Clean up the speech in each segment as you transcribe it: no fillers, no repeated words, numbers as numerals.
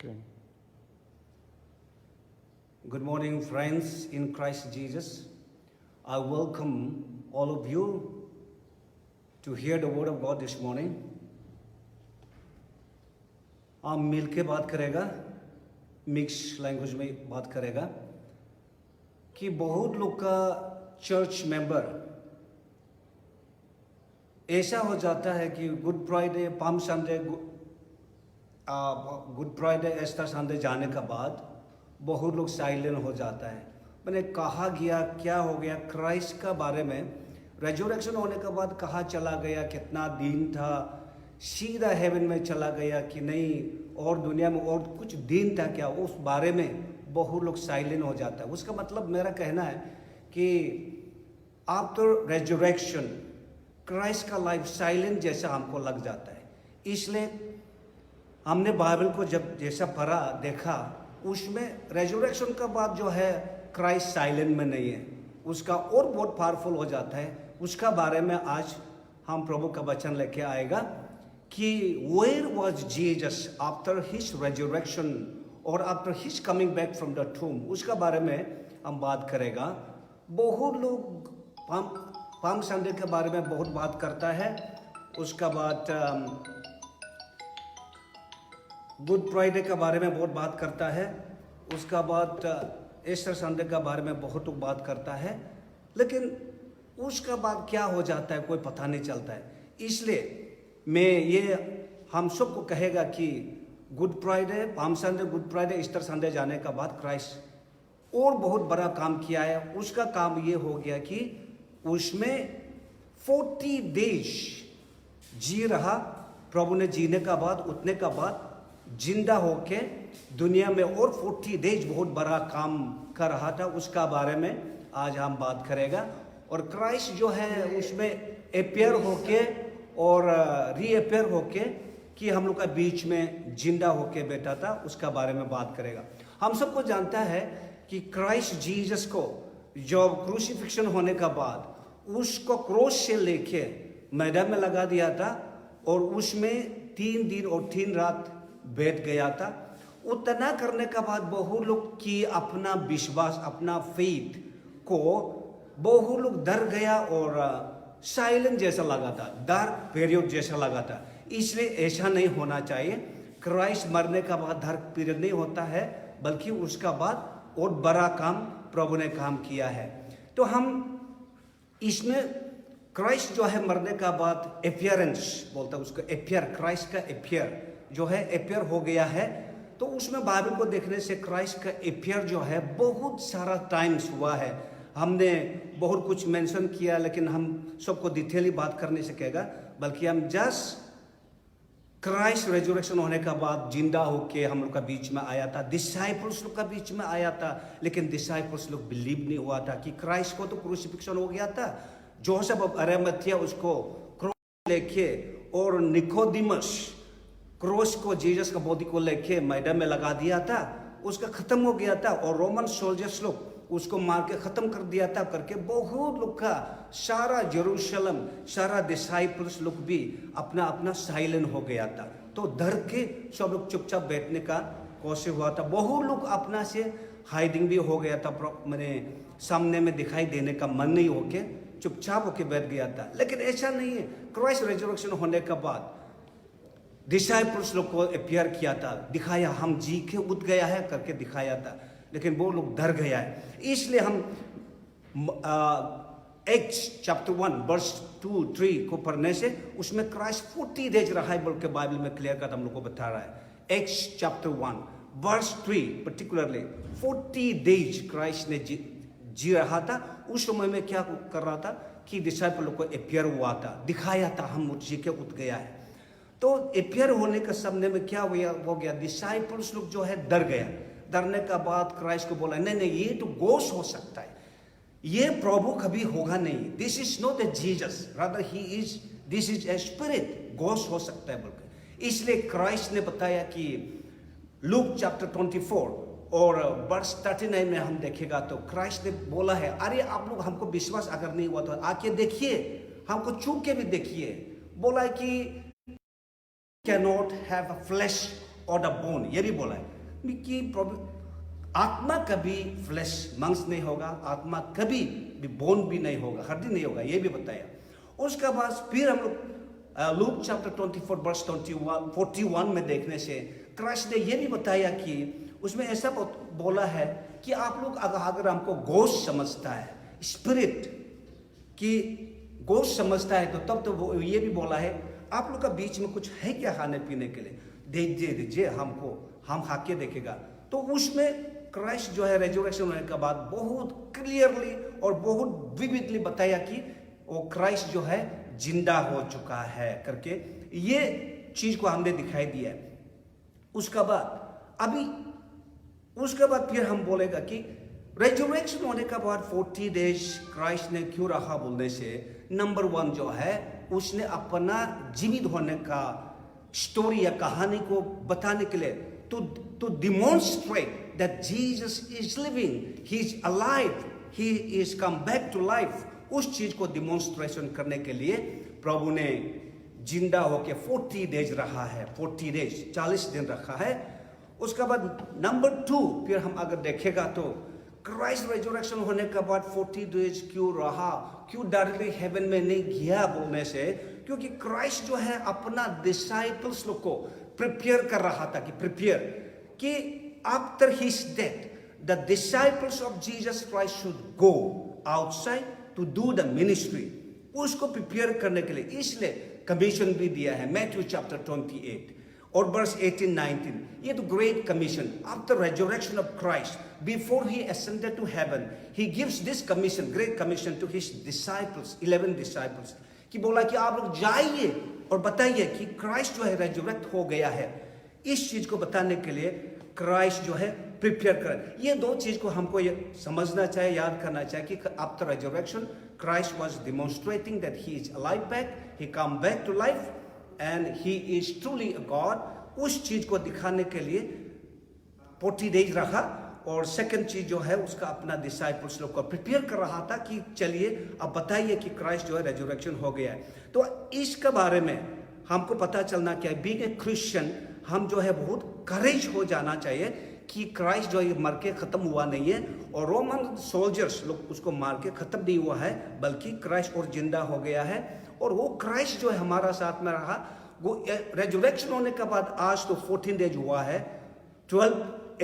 Okay. Good morning, friends in Christ Jesus. I welcome all of you to hear the word of God this morning. आप मिल के बात करेगा, mix language में बात करेगा कि बहुत लोग का चर्च मेंबर ऐसा हो जाता है कि Good Friday, Palm Sunday, Good Friday, Easter Sunday जाने का बाद बहुत लोग साइलेंट हो जाता है। मैंने कहा गया क्या हो गया क्राइस्ट का बारे में, रेजरेक्शन होने के बाद कहाँ चला गया, कितना दिन था, सीधा हेवन में चला गया कि नहीं और दुनिया में और कुछ दिन था क्या, उस बारे में बहुत लोग साइलेंट हो जाता है। उसका मतलब मेरा कहना है कि आफ्टर रेजरेक्शन क्राइस्ट का लाइफ साइलेंट जैसा हमको लग जाता है। इसलिए हमने बाइबल को जब जैसा पढ़ा देखा, उसमें रेजरेक्शन का बाद जो है क्राइस्ट साइलेंट में नहीं है, उसका और बहुत पावरफुल हो जाता है। उसका बारे में आज हम प्रभु का वचन लेके आएगा कि where was Jesus after his resurrection और after his coming back from the tomb, उसका बारे में हम बात करेगा। बहुत लोग पाम संडे के बारे में बहुत बात करता है, उसका बाद गुड फ्राइडे के बारे में बहुत बात करता है, उसका बाद ईस्टर संडे के बारे में बहुत लोग बात करता है, लेकिन उसका बाद क्या हो जाता है कोई पता नहीं चलता है। इसलिए मैं ये हम सबको कहेगा कि Good Friday, Palm Sunday, Good Friday, Easter Sunday जाने का बाद क्राइस्ट और बहुत बड़ा काम किया है। उसका काम ये हो गया कि उसमें 40 डेज जी रहा, प्रभु ने जीने का बाद, उठने का बाद जिंदा होके दुनिया में और 40 डेज बहुत बड़ा काम कर रहा था। उसका बारे में आज हम बात करेगा। और क्राइस्ट जो है उसमें अपियर होके और रीअपियर होके कि हम लोग का बीच में जिंदा होके बैठा था, उसका बारे में बात करेगा। हम सबको जानता है कि क्राइस्ट जीसस को जब क्रूसिफिक्शन होने का बाद उसको क्रॉस से लेके मैदान में लगा दिया था और उसमें 3 दिन और 3 रात बैठ गया था। उतना करने के बाद बहुत लोग की अपना विश्वास, अपना फेथ को बहुत लोग डर गया और साइलेंट जैसा लगा था, डार्क पीरियड जैसा लगा था। इसलिए ऐसा नहीं होना चाहिए। क्राइस्ट मरने का बाद डार्क पीरियड नहीं होता है, बल्कि उसका बाद और बड़ा काम प्रभु ने काम किया है। तो हम इसमें क्राइस्ट जो है मरने का बाद अपियरेंस बोलता है उसको, अपियर, क्राइस्ट का अपियर जो है अपियर हो गया है। तो उसमें बाइबल को देखने से क्राइस्ट का अपियर जो है बहुत सारा टाइम्स हुआ है। हमने बहुत कुछ मेंशन किया, लेकिन हम सबको डिटेली बात कर नहीं सकेगा, बल्कि हम जस्ट क्राइस्ट रेजरेक्शन होने का बाद जिंदा होके हम लोग का बीच में आया था, डिसाइपल्स लोग का बीच में आया था, लेकिन डिसाइपल्स लोग बिलीव नहीं हुआ था कि क्राइस्ट को तो क्रूसिफिक्शन हो गया था। जोसेफ ऑफ अरिमथिया उसको क्रॉस लेके और निकोदेमस क्रॉस को जीसस का बॉडी को लेके मैदान में लगा दिया था, उसका खत्म हो गया था। और रोमन सोल्जर्स लोग उसको मार के खत्म कर दिया था करके बहुत लोग का सारा जेरूशलम, सारा डिसाइपल्स लोग भी अपना अपना साइलेंट हो गया था। तो डर के सब लोग चुपचाप बैठने का कोशिश हुआ था। बहुत लोग अपना से हाइडिंग भी हो गया था, मैंने सामने में दिखाई देने का मन नहीं होके चुपचाप होके बैठ गया था। लेकिन ऐसा नहीं है। क्राइस्ट रेजरेक्शन होने के बाद डिसाइपल्स लोग को अपियर किया था, दिखाया हम जी के उठ गया है करके दिखाया था, लेकिन वो लोग डर गया है। इसलिए हम एक्ट्स चैप्टर 1 वर्स 2-3 को पढ़ने से उसमें क्राइस्ट 40 डेज रहा है बोल के बाइबल में क्लियर कर हम लोग को बता रहा है। Acts chapter 1 verse 3 particularly 40 days Christ ने जी रहा था। उस समय में क्या कर रहा था कि डिसाइपल लोग को अपियर हुआ था, दिखाया था हम जी के उठ गया है। तो अपियर होने के सामने में क्या हो गया, डिसाइपल्स लोग जो है डर गया। डरने का बाद क्राइस्ट को बोला नहीं नहीं ये तो गोस्ट हो सकता है, ये प्रभु कभी होगा नहीं, this is not a Jesus, rather he is, this is a spirit, ghost हो सकता है बोलकर। इसलिए क्राइस्ट ने बताया कि लूक चैप्टर 24 और वर्स 39 में हम देखेगा तो क्राइस्ट ने बोला है, अरे आप लोग हमको विश्वास अगर नहीं हुआ तो आके देखिए, हमको छू के भी देखिए। बोला है कि cannot have a flesh और द बोन, ये भी बोला है कि आत्मा कभी फ्लैश मांस नहीं होगा, आत्मा कभी भी बोन भी नहीं होगा, हड्डी नहीं होगा, ये भी बताया। उसके बाद फिर हम लोग लूक चैप्टर 24 वर्स 41 में देखने से क्राइस्ट ने ये भी बताया कि उसमें ऐसा बोला है कि आप लोग अगर हमको गोश्त समझता है, स्पिरिट की गोश्त समझता है, तो तब तो वो ये भी बोला है आप लोग का बीच में कुछ है क्या खाने पीने के लिए, दे दीजिए हमको, हम खा के देखेगा। तो उसमें क्राइस्ट जो है रेजरेक्शन होने के बाद बहुत क्लियरली और बहुत विविडली बताया कि वो क्राइस्ट जो है जिंदा हो चुका है करके, ये चीज को हमने दिखाई दिया है। उसके बाद फिर हम बोलेगा कि रेजरेक्शन होने के बाद 40 डेज क्राइस्ट ने क्यों रहा बोलने से, नंबर 1 जो है उसने अपना जीवित होने का स्टोरी या कहानी को बताने के लिए, to demonstrate that Jesus is living, he is alive, he is come back to life, उस चीज को डिमॉन्स्ट्रेशन करने के लिए प्रभु ने जिंदा होके 40 डेज रहा है, 40 डेज 40 दिन रखा है। उसके बाद नंबर 2 फिर हम अगर देखेगा तो क्राइस्ट रेजरेक्शन होने के बाद 40 डेज क्यों रहा, क्यों डायरेक्टली हेवन में नहीं गया बोलने से, क्योंकि क्राइस्ट जो है अपना डिसाइपल्स लोग को प्रिपेयर कर रहा था कि after his death the disciples of Jesus Christ should go outside to do the ministry, उसको प्रिपेयर करने के लिए इसलिए कमीशन भी दिया है मैथ्यू चैप्टर 28 और वर्स 18-19। ये तो great commission after resurrection of Christ before he ascended to heaven, he gives this commission, great commission to his disciples, 11 disciples, कि बोला कि आप लोग जाइए और बताइए कि क्राइस्ट जो है रेजरेक्ट हो गया है। इस चीज को बताने के लिए क्राइस्ट जो है प्रिपेयर कर, ये 2 चीज को हमको ये समझना चाहिए, याद करना चाहिए कि after resurrection Christ was demonstrating that he is alive back, he come back to life and he is truly a god. उस चीज को दिखाने के लिए 40 डेज रखा। और सेकंड चीज जो है उसका अपना डिसाइपल्स लोग को प्रिपेयर कर रहा था कि चलिए अब बताइए कि क्राइस्ट जो है रेजरेक्शन हो गया है। तो इसके बारे में हमको पता चलना क्या है, बीइंग ए क्रिश्चियन हम जो है बहुत करेज हो जाना चाहिए कि क्राइस्ट जो है मर के खत्म हुआ नहीं है, और रोमन सोल्जर्स लोग उसको मार के खत्म नहीं हुआ है, बल्कि क्राइस्ट और जिंदा हो गया है। और वो क्राइस्ट जो है हमारा साथ में रहा, वो रेजरेक्शन होने के बाद आज तो 14 डेज हुआ है, 12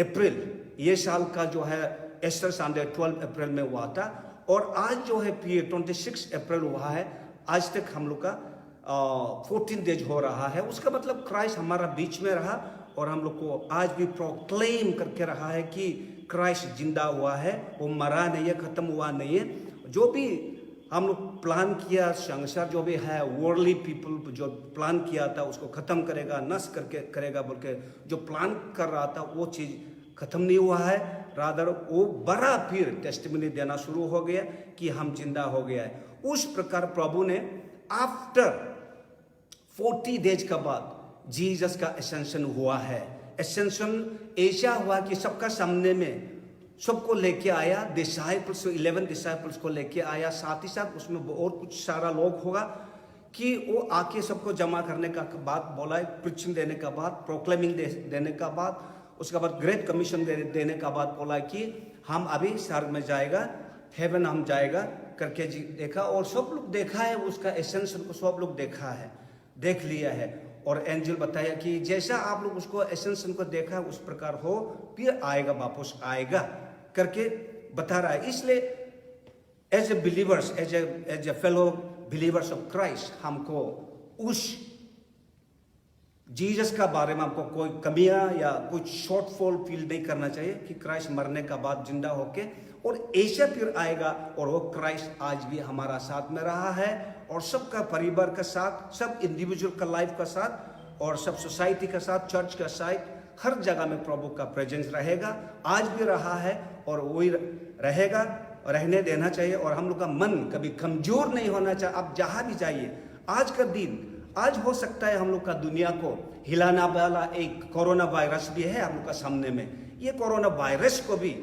अप्रैल ये साल का जो है ईस्टर संडे 12 अप्रैल में हुआ था, और आज जो है 26 अप्रैल हुआ है, आज तक हम लोग का 14 डेज हो रहा है। उसका मतलब क्राइस्ट हमारा बीच में रहा और हम लोग को आज भी प्रोक्लेम करके रहा है कि क्राइस्ट जिंदा हुआ है, वो मरा नहीं है, खत्म हुआ नहीं है। जो भी हम लोग प्लान किया, संसार जो भी है वर्ल्डली पीपल जो प्लान किया था उसको खत्म करेगा, नष्ट करके करेगा बोल के जो प्लान कर रहा था वो चीज़ खत्म नहीं हुआ है, रादर वो बड़ा फिर टेस्टिमनी देना शुरू हो गया कि हम जिंदा हो गया है। उस प्रकार प्रभु ने आफ्टर 40 डेज के बाद जीसस का एसेंशन हुआ है। एसेंशन ऐसा हुआ कि सबका सामने में सबको लेके आया, डिसाइपल्स 11 डिसाइपल्स को लेके आया, साथ ही साथ उसमें और कुछ सारा लोग होगा कि वो आके सबको जमा करने का बात बोला, प्रीचिंग देने का बाद, प्रोक्लेमिंग देने का बाद, उसके बाद ग्रेट कमीशन देने का बाद बोला कि हम अभी स्वर्ग में जाएगा, हेवन हम जाएगा करके जी देखा, और सब लोग देखा है उसका एसेंशन को, सब लोग देखा है, देख लिया है। और एंजल बताया कि जैसा आप लोग उसको एसेंशन को देखा उस प्रकार हो, फिर आएगा, वापस आएगा करके बता रहा है। इसलिए as a believers, as a fellow believers of Christ, हमको उस जीसस का बारे में हमको कोई कमियां या कुछ शॉर्टफॉल फील नहीं करना चाहिए कि क्राइस्ट मरने का बाद जिंदा होके और ऐसा फिर आएगा। और वो क्राइस्ट आज भी हमारा साथ में रहा है, और सबका परिवार का साथ, सब इंडिविजुअल का लाइफ का साथ, और सब सोसाइटी का साथ, चर्च का साथ, हर जगह में प्रभु का प्रेजेंस रहेगा, आज भी रहा है और वही रहेगा, रहने देना चाहिए। और हम लोग का मन कभी कमजोर नहीं होना चाहिए। आप जहाँ भी जाइए, आज का दिन, आज हो सकता है हम लोग का दुनिया को हिलाना वाला एक कोरोना वायरस भी है हम लोग का सामने में। ये कोरोना वायरस को भी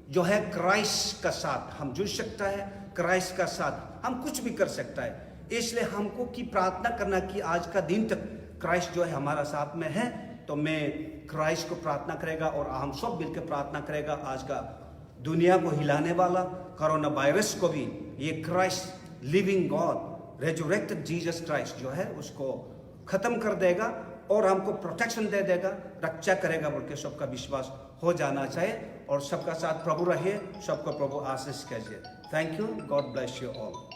जो है क्राइस्ट का साथ हम जुड़ सकता है, क्राइस्ट का साथ हम कुछ भी कर सकता है। इसलिए हमको की प्रार्थना करना कि आज का दिन तक क्राइस्ट जो है हमारा साथ में है। तो मैं क्राइस्ट को प्रार्थना करेगा और हम सब मिलकर प्रार्थना करेगा। आज का दुनिया को हिलाने वाला कोरोना वायरस को भी ये Christ living God resurrected Jesus Christ जो है उसको खत्म कर देगा और हमको प्रोटेक्शन दे देगा, रक्षा करेगा बोल के सबका विश्वास हो जाना चाहिए। और सबका साथ प्रभु रहिए, सबको प्रभु आशीष कीजिए। Thank you, God bless you all.